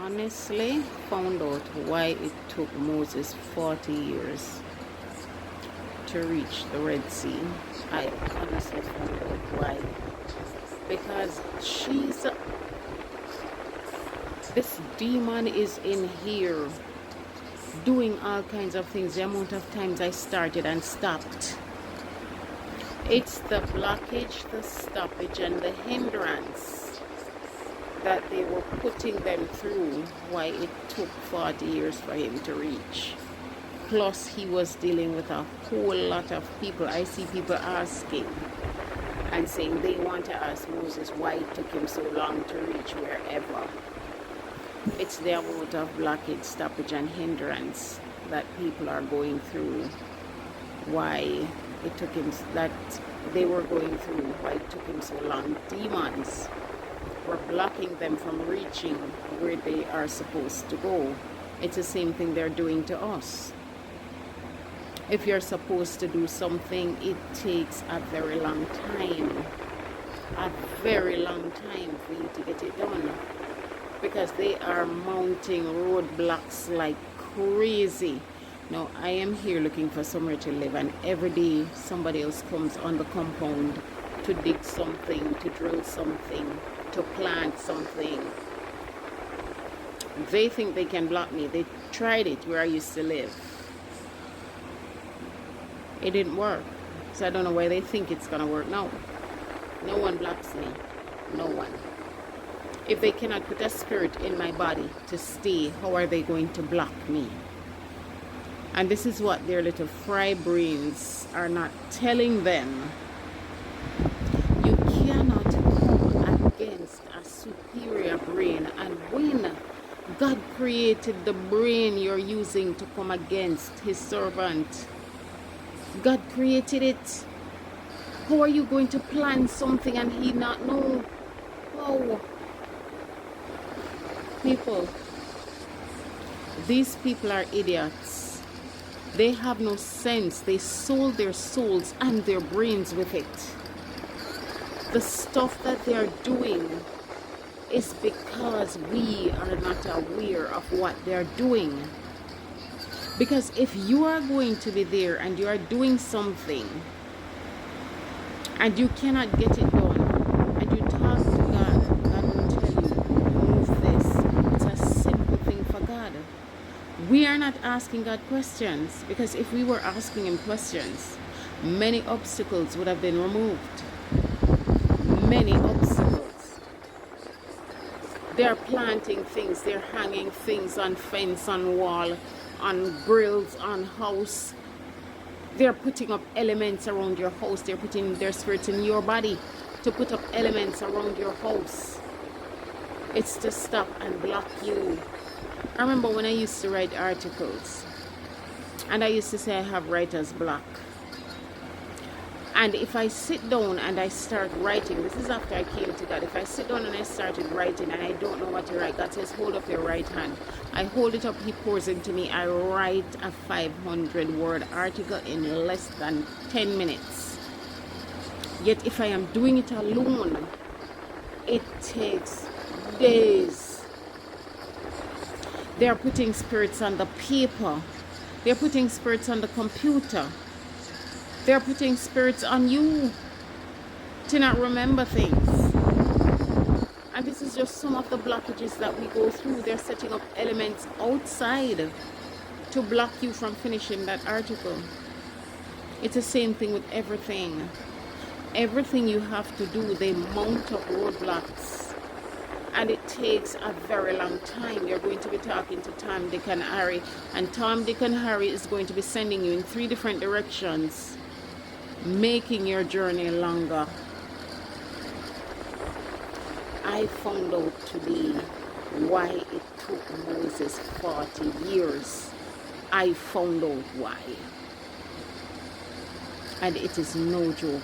honestly found out why it took Moses 40 years to reach the Red Sea. I honestly found out why. Because this demon is in here doing all kinds of things. The amount of times I started and stopped. It's the blockage, the stoppage, and the hindrance that they were putting them through, why it took 40 years for him to reach. Plus, he was dealing with a whole lot of people. I see people asking and saying they want to ask Moses why it took him so long to reach wherever. It's the amount of blockage, stoppage, and hindrance that people are going through, why it took him, that they were going through, why it took him so long. Demons were blocking them from reaching where they are supposed to go. It's the same thing they're doing to us. If you're supposed to do something, it takes a very long time for you to get it done, because they are mounting roadblocks like crazy. Now, I am here looking for somewhere to live, and every day somebody else comes on the compound to dig something, to drill something, to plant something. They think they can block me. They tried it where I used to live. It didn't work. So I don't know why they think it's gonna work. No one blocks me. No one. If they cannot put a spirit in my body to stay, how are they going to block me? And this is what their little fry brains are not telling them. You cannot come against a superior brain. And when God created the brain you're using to come against his servant, God created it. How are you going to plan something and he not know? How? People, these people are idiots. They have no sense. They sold their souls and their brains with it. The stuff that they are doing is because we are not aware of what they're doing. Because if you are going to be there and you are doing something and you cannot get it done, and you talk to God, God will tell you, move this. It's a simple thing for God. We are not asking God questions, because if we were asking him questions, many obstacles would have been removed. Many obstacles. They're planting things, they're hanging things on fence, on wall, on grills, on house. They're putting up elements around your house. They're putting their spirits in your body to put up elements around your house. It's to stop and block you. I remember when I used to write articles, and I used to say I have writer's block. And if I sit down and I start writing, this is after I came to God, if I sit down and I started writing and I don't know what to write, God says, hold up your right hand. I hold it up, he pours into me. I write a 500-word article in less than 10 minutes. Yet if I am doing it alone, it takes days. They are putting spirits on the paper. They're putting spirits on the computer. They're putting spirits on you to not remember things. And this is just some of the blockages that we go through. They're setting up elements outside to block you from finishing that article. It's the same thing with everything. Everything you have to do, they mount up roadblocks. And it takes a very long time. You're going to be talking to Tom, Dick, and Harry. And Tom, Dick, and Harry is going to be sending you in 3 different directions, making your journey longer. I found out today why it took Moses 40 years. I found out why. And it is no joke.